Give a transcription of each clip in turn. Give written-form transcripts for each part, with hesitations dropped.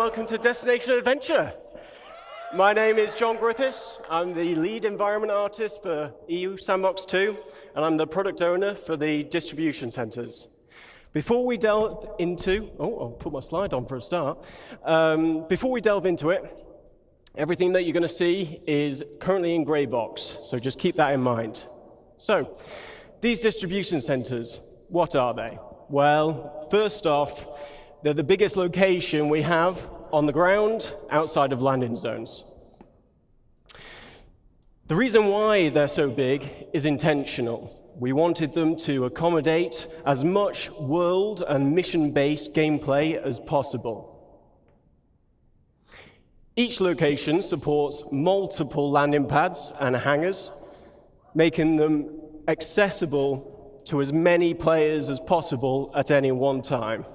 welcome to Destination Adventure. My name is John Griffiths. I'm the lead environment artist for EU Sandbox 2, and I'm the product owner for the distribution centers. Before we delve into, I'll put my slide on for a start. Before we delve into it, everything that you're going to see is currently in gray box, so just keep that in mind. So, these distribution centers, what are they? Well, first off, they're the biggest location we have on the ground outside of landing zones. The reason why they're so big is intentional. We wanted them to accommodate as much world and mission-based gameplay as possible. Each location supports multiple landing pads and hangars, making them accessible to as many players as possible at any one time.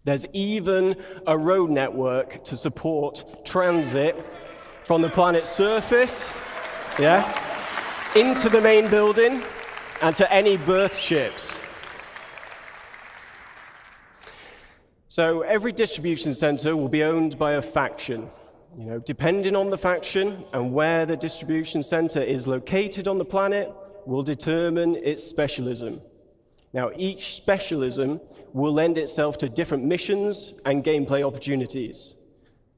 There's even a road network to support transit from the planet's surface, into the main building and to any berth ships. So every distribution center will be owned by a faction. Depending on the faction and where the distribution center is located on the planet will determine its specialism. Now, each specialism will lend itself to different missions and gameplay opportunities.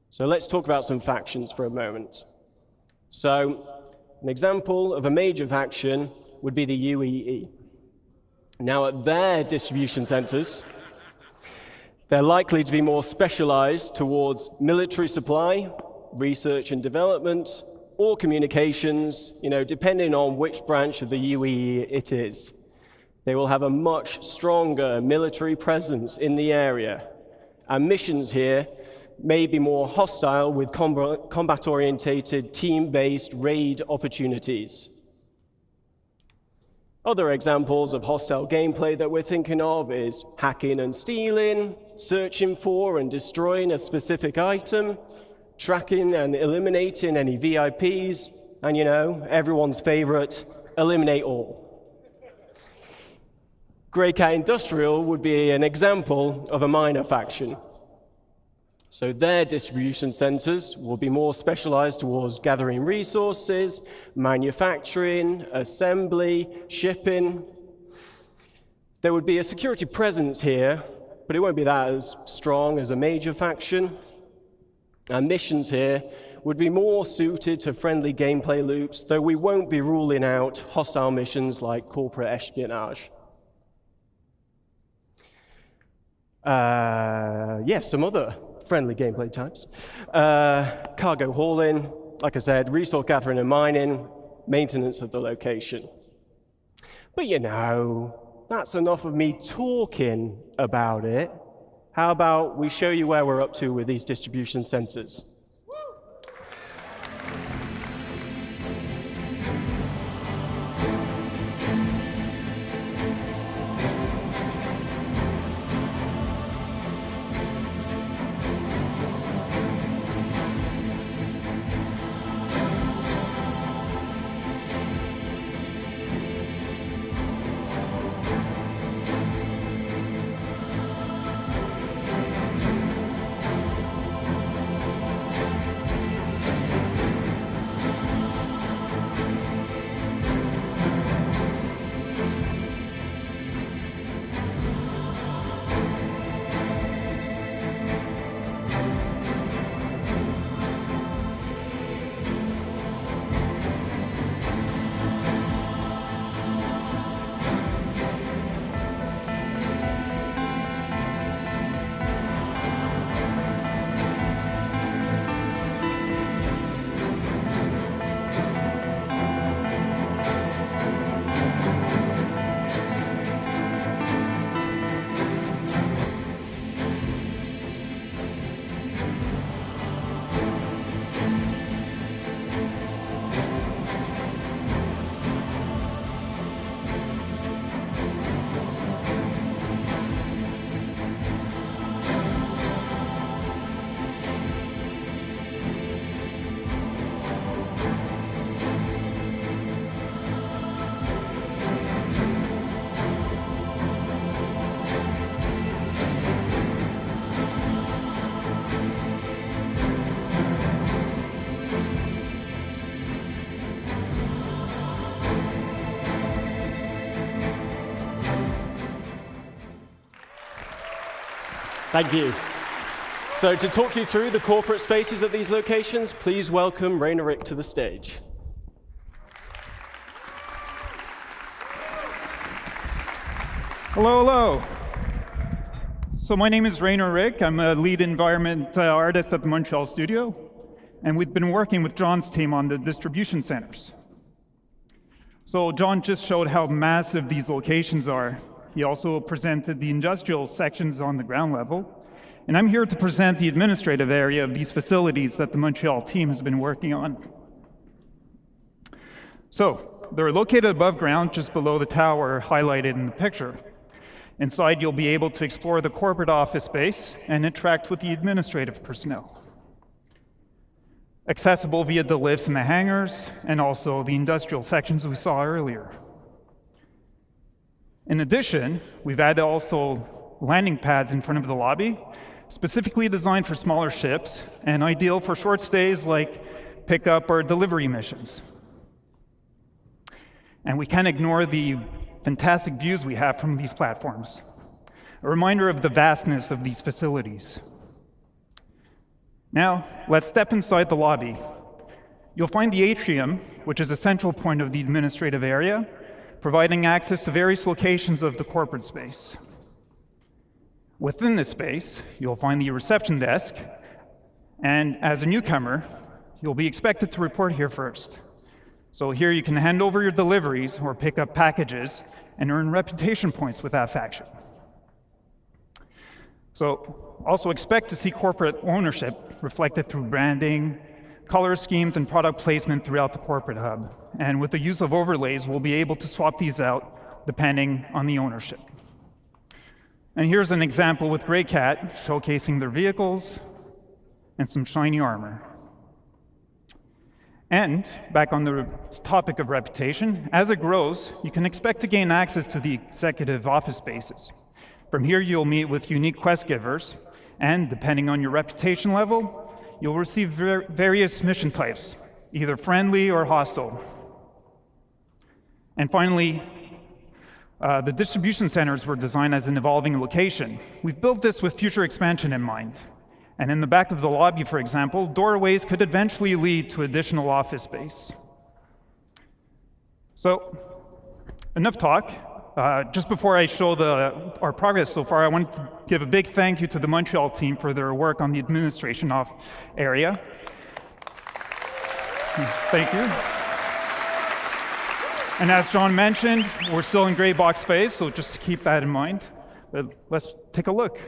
So let's talk about some factions for a moment. So, an example of a major faction would be the UEE. Now, at their distribution centers, they're likely to be more specialized towards military supply, research and development, or communications, depending on which branch of the UEE it is. They will have a much stronger military presence in the area, and missions here may be more hostile with combat-orientated, team-based raid opportunities. Other examples of hostile gameplay that we're thinking of is hacking and stealing, searching for and destroying a specific item, tracking and eliminating any VIPs, and everyone's favorite, eliminate all. Grey Cat Industrial would be an example of a minor faction. So their distribution centers will be more specialized towards gathering resources, manufacturing, assembly, shipping. There would be a security presence here, but it won't be that as strong as a major faction. And missions here would be more suited to friendly gameplay loops, though we won't be ruling out hostile missions like corporate espionage. Some other friendly gameplay types. Cargo hauling, like I said, resource gathering and mining, maintenance of the location. But that's enough of me talking about it. How about we show you where we're up to with these distribution centers? Thank you. So to talk you through the corporate spaces at these locations, please welcome Ricq to the stage. Hello, hello. So my name is Ricq. I'm a lead environment artist at the Montreal studio, and we've been working with John's team on the distribution centers. So John just showed how massive these locations are. He also presented the industrial sections on the ground level, and I'm here to present the administrative area of these facilities that the Montreal team has been working on. So they're located above ground, just below the tower highlighted in the picture. Inside, you'll be able to explore the corporate office space and interact with the administrative personnel. Accessible via the lifts in the hangars and also the industrial sections we saw earlier. In addition, we've added also landing pads in front of the lobby, specifically designed for smaller ships and ideal for short stays like pickup or delivery missions. And we can't ignore the fantastic views we have from these platforms, a reminder of the vastness of these facilities. Now, let's step inside the lobby. You'll find the atrium, which is a central point of the administrative area, providing access to various locations of the corporate space. Within this space, you'll find the reception desk, and as a newcomer, you'll be expected to report here first. So here you can hand over your deliveries or pick up packages and earn reputation points with that faction. So also expect to see corporate ownership reflected through branding, color schemes, and product placement throughout the corporate hub. And with the use of overlays, we'll be able to swap these out depending on the ownership. And here's an example with Grey Cat, showcasing their vehicles and some shiny armor. And back on the topic of reputation, as it grows, you can expect to gain access to the executive office spaces. From here, you'll meet with unique quest givers, and depending on your reputation level, you'll receive various mission types, either friendly or hostile. And finally, the distribution centers were designed as an evolving location. We've built this with future expansion in mind. And in the back of the lobby, for example, doorways could eventually lead to additional office space. So, enough talk. Just before I show our progress so far, I want to give a big thank you to the Montreal team for their work on the administration area. Thank you. And as John mentioned, we're still in gray box phase, so just keep that in mind. But let's take a look.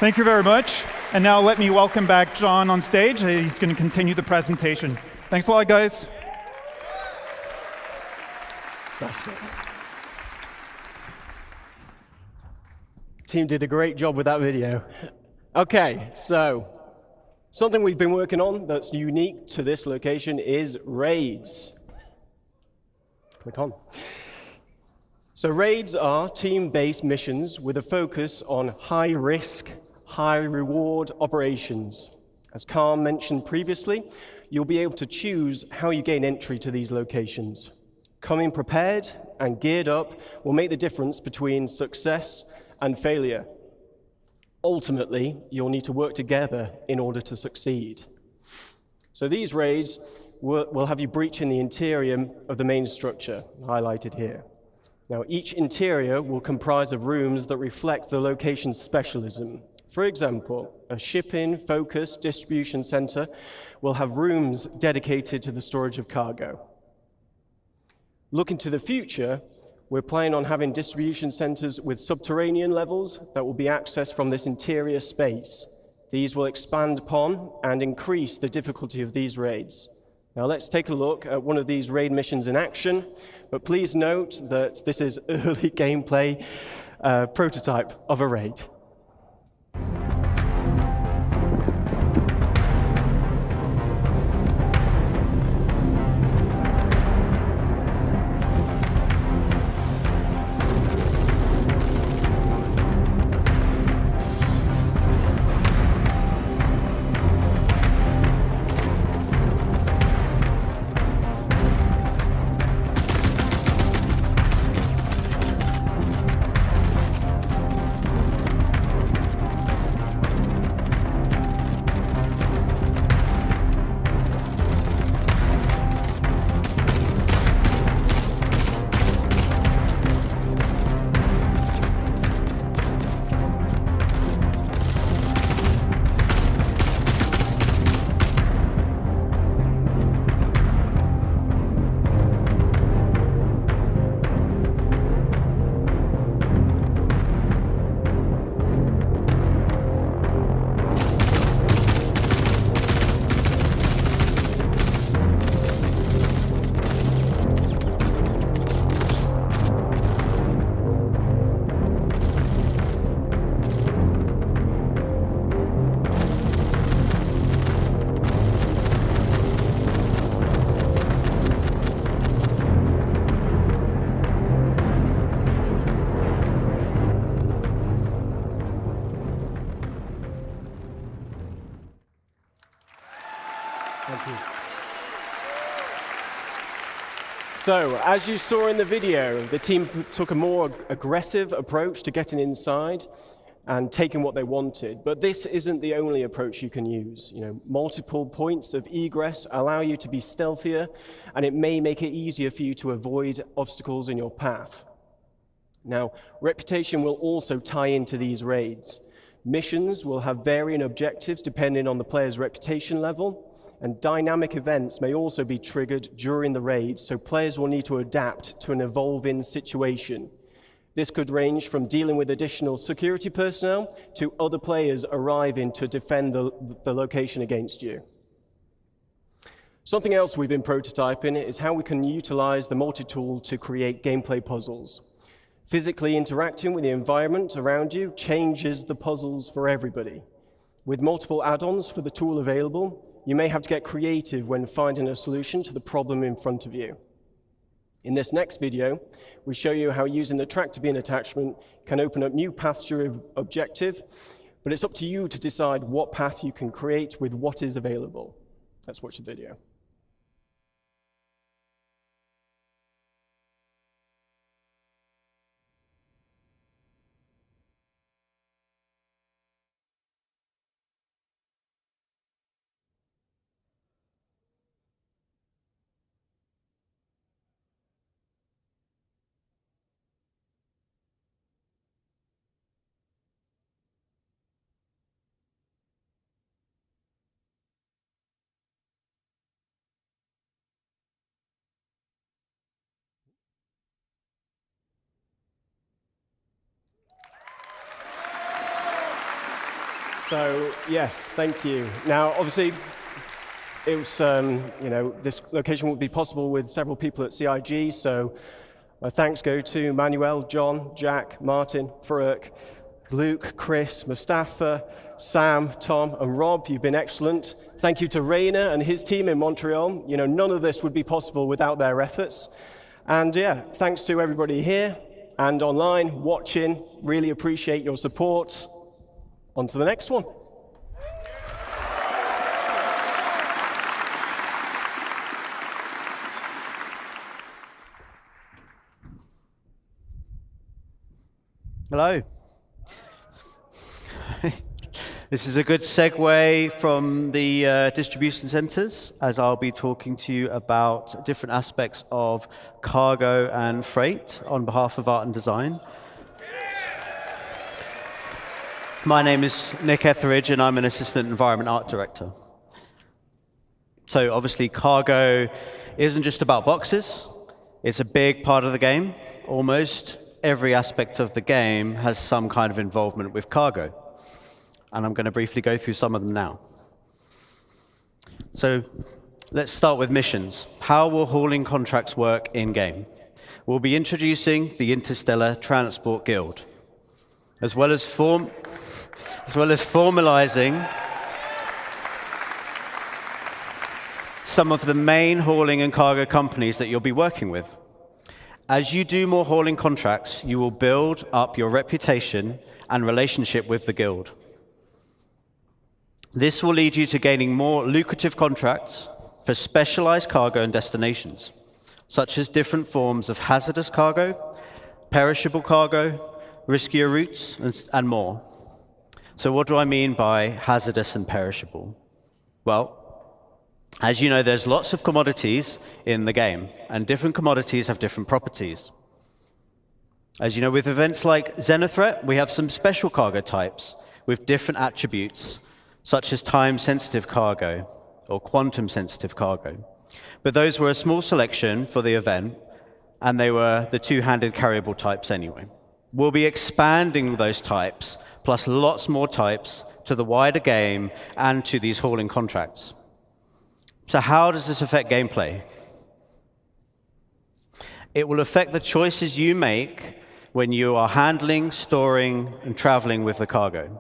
Thank you very much. And now let me welcome back John on stage. He's going to continue the presentation. Thanks a lot, guys. Team did a great job with that video. Okay, so something we've been working on that's unique to this location is raids. Click on. So raids are team-based missions with a focus on high-risk, high-reward operations. As Carl mentioned previously, you'll be able to choose how you gain entry to these locations. Coming prepared and geared up will make the difference between success and failure. Ultimately, you'll need to work together in order to succeed. So these raids will have you breaching the interior of the main structure, highlighted here. Now, each interior will comprise of rooms that reflect the location's specialism. For example, a shipping-focused distribution center will have rooms dedicated to the storage of cargo. Looking to the future, we're planning on having distribution centers with subterranean levels that will be accessed from this interior space. These will expand upon and increase the difficulty of these raids. Now let's take a look at one of these raid missions in action, but please note that this is early gameplay prototype of a raid. Thank you. So, as you saw in the video, the team took a more aggressive approach to getting inside and taking what they wanted. But this isn't the only approach you can use. Multiple points of egress allow you to be stealthier, and it may make it easier for you to avoid obstacles in your path. Now, reputation will also tie into these raids. Missions will have varying objectives depending on the player's reputation level, and dynamic events may also be triggered during the raid, so players will need to adapt to an evolving situation. This could range from dealing with additional security personnel to other players arriving to defend the location against you. Something else we've been prototyping is how we can utilize the multi-tool to create gameplay puzzles. Physically interacting with the environment around you changes the puzzles for everybody. With multiple add-ons for the tool available, you may have to get creative when finding a solution to the problem in front of you. In this next video, we show you how using the tractor beam attachment can open up new paths to your objective, but it's up to you to decide what path you can create with what is available. Let's watch the video. So, yes, thank you. Now, obviously, it was, this location would be possible with several people at CIG, so my thanks go to Manuel, John, Jack, Martin, Farouk, Luke, Chris, Mustafa, Sam, Tom, and Rob. You've been excellent. Thank you to Rainer and his team in Montreal. You know, none of this would be possible without their efforts. And yeah, thanks to everybody here and online watching. Really appreciate your support. On to the next one. Hello. This is a good segue from the distribution centers, as I'll be talking to you about different aspects of cargo and freight on behalf of art and design. My name is Nick Etheridge, and I'm an assistant environment art director. So obviously, cargo isn't just about boxes. It's a big part of the game. Almost every aspect of the game has some kind of involvement with cargo. And I'm going to briefly go through some of them now. So let's start with missions. How will hauling contracts work in-game? We'll be introducing the Interstellar Transport Guild, as well as formalizing some of the main hauling and cargo companies that you'll be working with. As you do more hauling contracts, you will build up your reputation and relationship with the guild. This will lead you to gaining more lucrative contracts for specialized cargo and destinations, such as different forms of hazardous cargo, perishable cargo, riskier routes, and more. So what do I mean by hazardous and perishable? Well, as you know, there's lots of commodities in the game, and different commodities have different properties. As you know, with events like Xenothreat, we have some special cargo types with different attributes, such as time-sensitive cargo or quantum-sensitive cargo. But those were a small selection for the event, and they were the two-handed carryable types anyway. We'll be expanding those types, plus lots more types, to the wider game and to these hauling contracts. So how does this affect gameplay? It will affect the choices you make when you are handling, storing, and traveling with the cargo.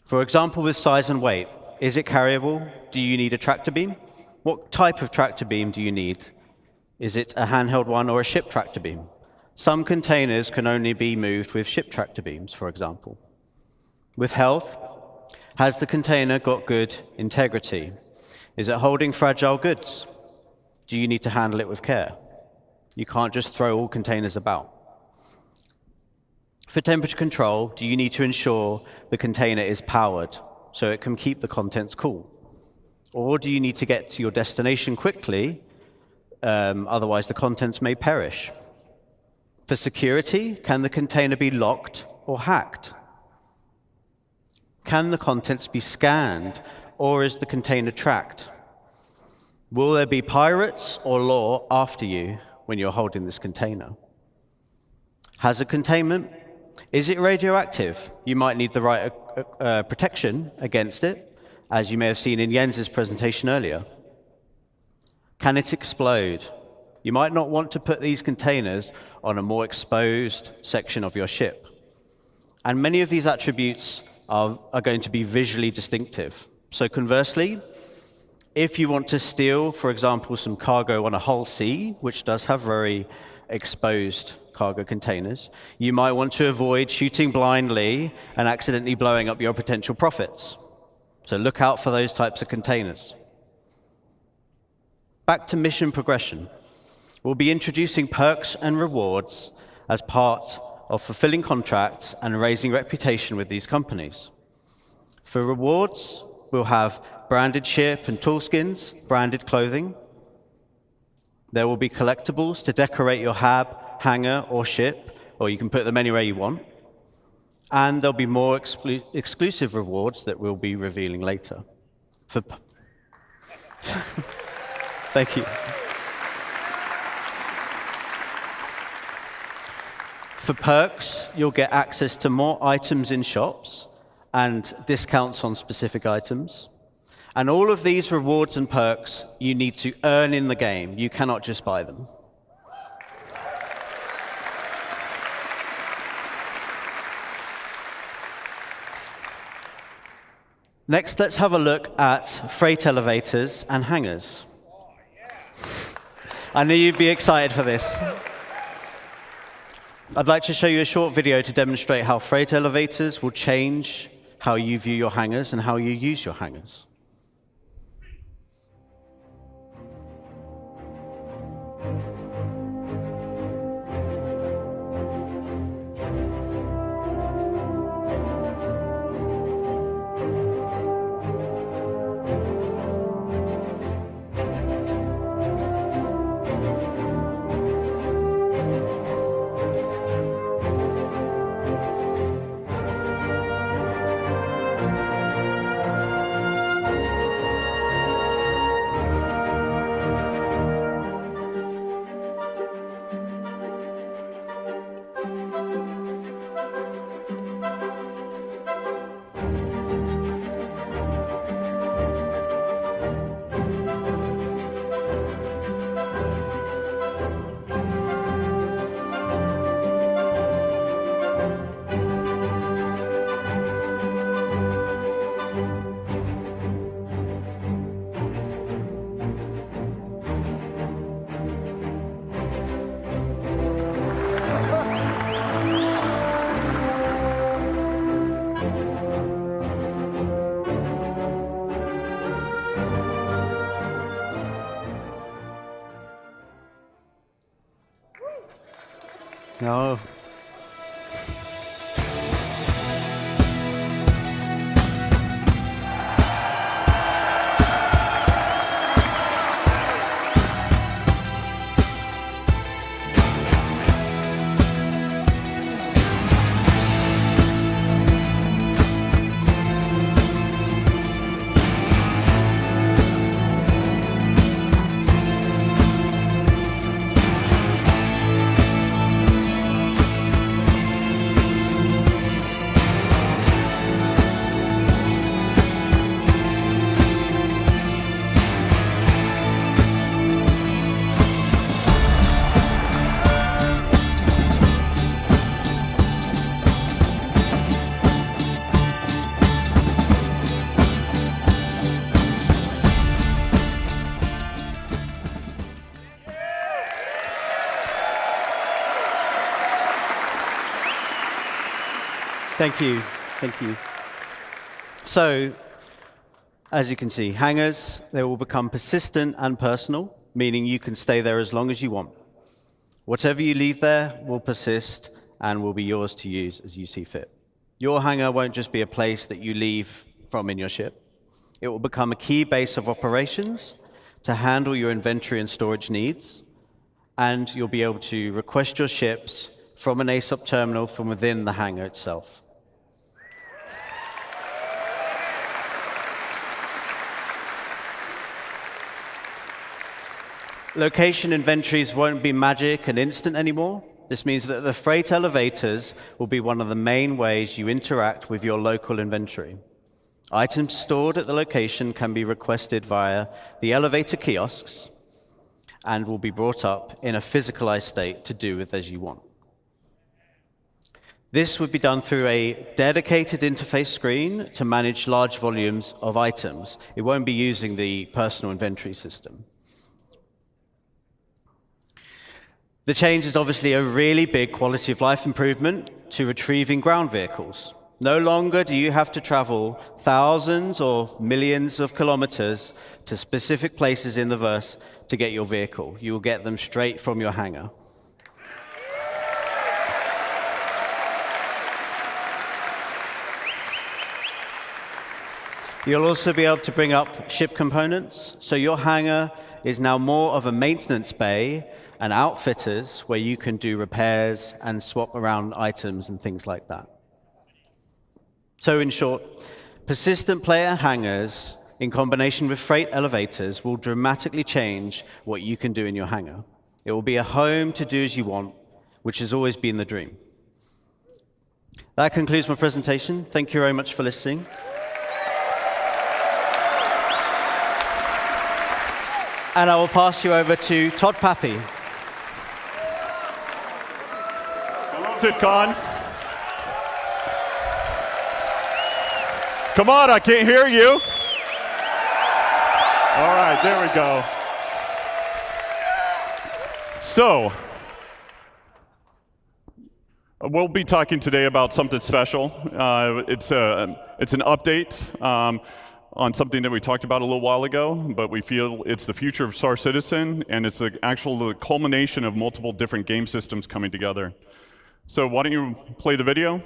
For example, with size and weight, is it carryable? Do you need a tractor beam? What type of tractor beam do you need? Is it a handheld one or a ship tractor beam? Some containers can only be moved with ship tractor beams, for example. With health, has the container got good integrity? Is it holding fragile goods? Do you need to handle it with care? You can't just throw all containers about. For temperature control, do you need to ensure the container is powered so it can keep the contents cool? Or do you need to get to your destination quickly, otherwise the contents may perish? For security, can the container be locked or hacked? Can the contents be scanned, or is the container tracked? Will there be pirates or law after you when you're holding this container? Hazard containment. Is it radioactive? You might need the right protection against it, as you may have seen in Jens's presentation earlier. Can it explode? You might not want to put these containers on a more exposed section of your ship. And many of these attributes are going to be visually distinctive. So conversely, if you want to steal, for example, some cargo on a hull C, which does have very exposed cargo containers, you might want to avoid shooting blindly and accidentally blowing up your potential profits. So look out for those types of containers. Back to mission progression. We'll be introducing perks and rewards as part of fulfilling contracts and raising reputation with these companies. For rewards, we'll have branded ship and tool skins, branded clothing. There will be collectibles to decorate your hab, hangar, or ship, or you can put them anywhere you want. And there'll be more exclusive rewards that we'll be revealing later. Thank you. For perks, you'll get access to more items in shops and discounts on specific items. And all of these rewards and perks you need to earn in the game. You cannot just buy them. Next, let's have a look at freight elevators and hangars. I knew you'd be excited for this. I'd like to show you a short video to demonstrate how freight elevators will change how you view your hangars and how you use your hangars. No. Thank you. Thank you. So, as you can see, hangars, they will become persistent and personal, meaning you can stay there as long as you want. Whatever you leave there will persist and will be yours to use as you see fit. Your hangar won't just be a place that you leave from in your ship. It will become a key base of operations to handle your inventory and storage needs, and you'll be able to request your ships from an ASOP terminal from within the hangar itself. Location inventories won't be magic and instant anymore. This means that the freight elevators will be one of the main ways you interact with your local inventory. Items stored at the location can be requested via the elevator kiosks and will be brought up in a physicalized state to do with as you want. This would be done through a dedicated interface screen to manage large volumes of items. It won't be using the personal inventory system. The change is obviously a really big quality of life improvement to retrieving ground vehicles. No longer do you have to travel thousands or millions of kilometers to specific places in the verse to get your vehicle. You will get them straight from your hangar. You'll also be able to bring up ship components, so your hangar is now more of a maintenance bay and outfitters where you can do repairs and swap around items and things like that. So in short, persistent player hangars in combination with freight elevators will dramatically change what you can do in your hangar. It will be a home to do as you want, which has always been the dream. That concludes my presentation. Thank you very much for listening. And I will pass you over to Todd Papy. CitizenCon. Come on, I can't hear you. All right, there we go. So, we'll be talking today about something special. It's an update on something that we talked about a little while ago, but we feel it's the future of Star Citizen, and it's the culmination of multiple different game systems coming together. So why don't you play the video?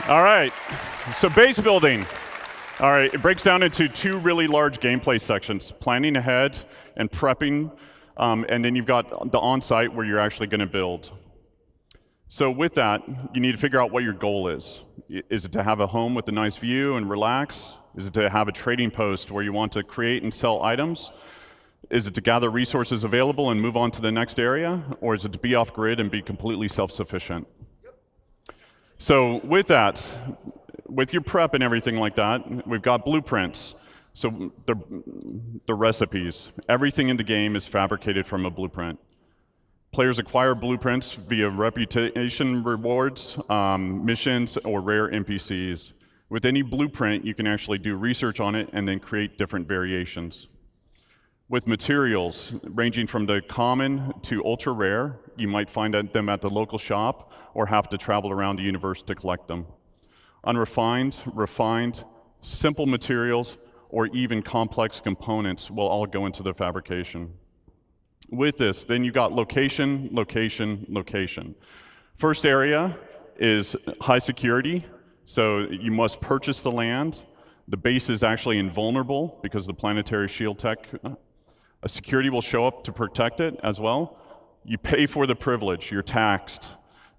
All right, so base building. All right, it breaks down into two really large gameplay sections, planning ahead and prepping, and then you've got the on-site where you're actually going to build. So with that, you need to figure out what your goal is. Is it to have a home with a nice view and relax? Is it to have a trading post where you want to create and sell items? Is it to gather resources available and move on to the next area? Or is it to be off-grid and be completely self-sufficient? So with that, with your prep and everything like that, we've got blueprints. So the recipes. Everything in the game is fabricated from a blueprint. Players acquire blueprints via reputation rewards, missions, or rare NPCs. With any blueprint, you can actually do research on it and then create different variations. With materials, ranging from the common to ultra rare, you might find them at the local shop or have to travel around the universe to collect them. Unrefined, refined, simple materials, or even complex components will all go into the fabrication. With this, then you've got location, location, location. First area is high security, so you must purchase the land. The base is actually invulnerable because of the planetary shield tech. A security will show up to protect it as well. You pay for the privilege, you're taxed.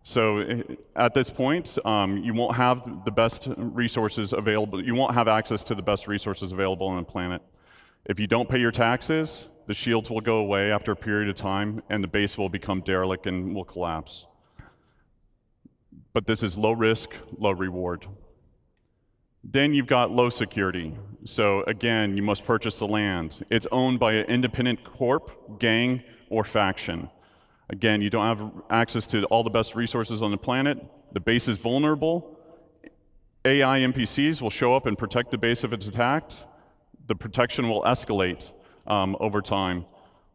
So at this point, you won't have the best resources available. You won't have access to the best resources available on the planet. If you don't pay your taxes, the shields will go away after a period of time, and the base will become derelict and will collapse. But this is low risk, low reward. Then you've got low security. So again, you must purchase the land. It's owned by an independent corp, gang, or faction. Again, you don't have access to all the best resources on the planet. The base is vulnerable. AI NPCs will show up and protect the base if it's attacked. The protection will escalate over time.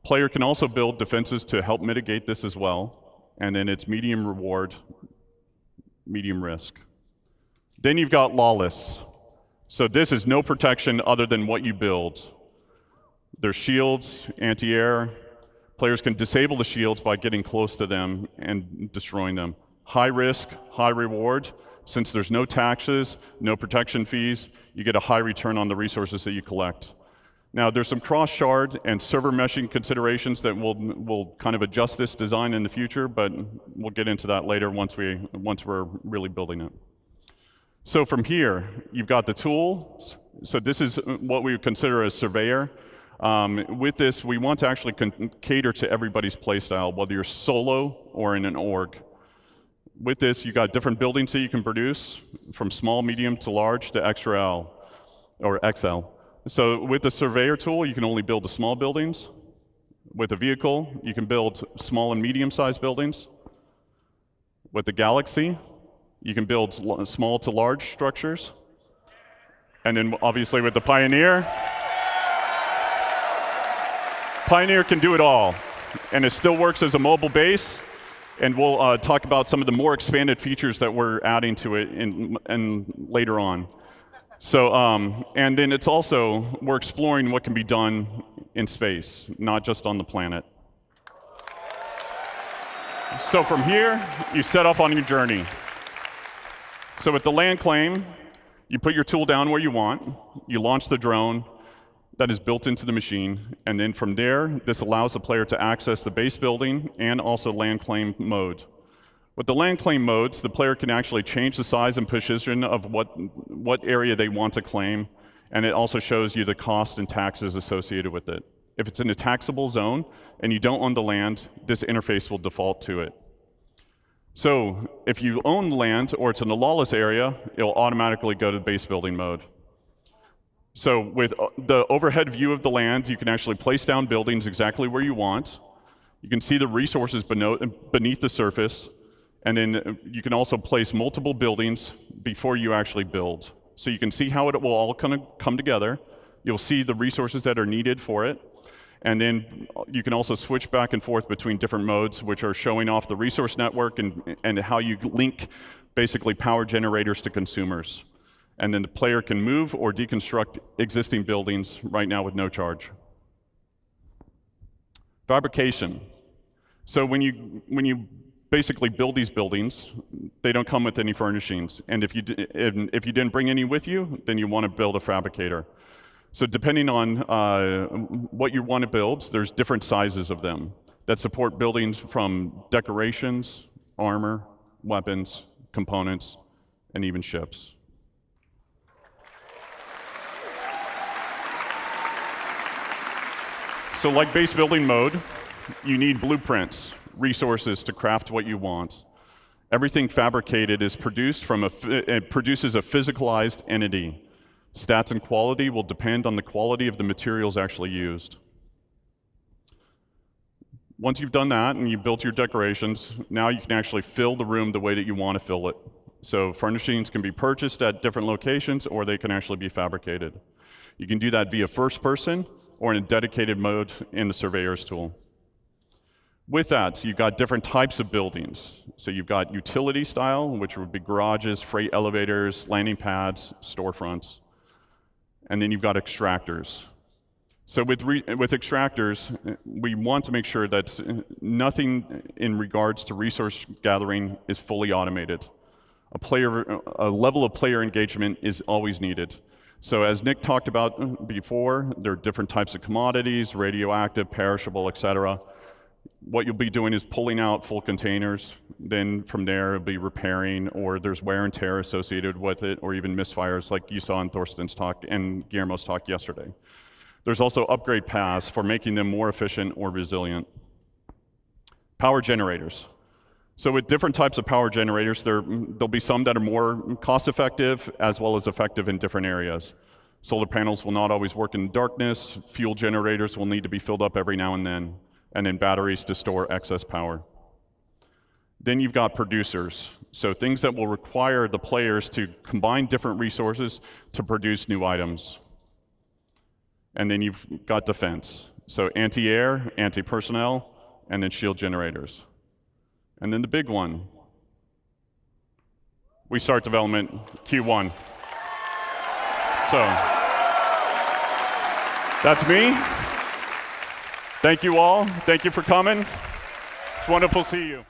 Player can also build defenses to help mitigate this as well. And then it's medium reward, medium risk. Then you've got lawless. So this is no protection other than what you build. There's shields, anti-air. Players can disable the shields by getting close to them and destroying them. High risk, high reward. Since there's no taxes, no protection fees, you get a high return on the resources that you collect. Now, there's some cross-shard and server meshing considerations that will kind of adjust this design in the future, but we'll get into that later once we're really building it. So from here, you've got the tools. So this is what we would consider a surveyor. With this, we want to actually cater to everybody's playstyle, whether you're solo or in an org. With this, you've got different buildings that you can produce, from small, medium to large to XL or XL. So with the surveyor tool, you can only build the small buildings. With a vehicle, you can build small and medium-sized buildings. With the Galaxy, you can build small to large structures. And then obviously with the Pioneer, Pioneer can do it all, and it still works as a mobile base, and we'll talk about some of the more expanded features that we're adding to it in later on. So, and then it's also, we're exploring what can be done in space, not just on the planet. So from here, you set off on your journey. So with the land claim, you put your tool down where you want, you launch the drone that is built into the machine, and then from there, this allows the player to access the base building and also land claim mode. With the land claim modes, the player can actually change the size and position of what area they want to claim, and it also shows you the cost and taxes associated with it. If it's in a taxable zone and you don't own the land, this interface will default to it. So if you own land or it's in a lawless area, it'll automatically go to base building mode. So with the overhead view of the land, you can actually place down buildings exactly where you want. You can see the resources beneath the surface, and then you can also place multiple buildings before you actually build. So you can see how it will all kind of come together. You'll see the resources that are needed for it. And then you can also switch back and forth between different modes, which are showing off the resource network and how you link basically power generators to consumers. And then the player can move or deconstruct existing buildings right now with no charge. Fabrication. So when you basically build these buildings, they don't come with any furnishings. And if you didn't bring any with you, then you want to build a fabricator. So depending on what you want to build, there's different sizes of them that support buildings from decorations, armor, weapons, components, and even ships. So like base building mode, you need blueprints, resources to craft what you want. Everything fabricated is produced from it produces a physicalized entity. Stats and quality will depend on the quality of the materials actually used. Once you've done that and you've built your decorations, now you can actually fill the room the way that you want to fill it. So furnishings can be purchased at different locations, or they can actually be fabricated. You can do that via first person or in a dedicated mode in the Surveyor's tool. With that, you've got different types of buildings. So you've got utility style, which would be garages, freight elevators, landing pads, storefronts. And then you've got extractors. So with extractors, we want to make sure that nothing in regards to resource gathering is fully automated. A level of player engagement is always needed. So as Nick talked about before, there are different types of commodities, radioactive, perishable, etc. What you'll be doing is pulling out full containers. Then from there, it'll be repairing, or there's wear and tear associated with it, or even misfires like you saw in Thorsten's talk and Guillermo's talk yesterday. There's also upgrade paths for making them more efficient or resilient. Power generators. So with different types of power generators, there'll be some that are more cost-effective as well as effective in different areas. Solar panels will not always work in darkness. Fuel generators will need to be filled up every now and then batteries to store excess power. Then you've got producers. So things that will require the players to combine different resources to produce new items. And then you've got defense. So anti-air, anti-personnel, and then shield generators. And then the big one. We start development Q1. So that's me. Thank you all. Thank you for coming. It's wonderful to see you.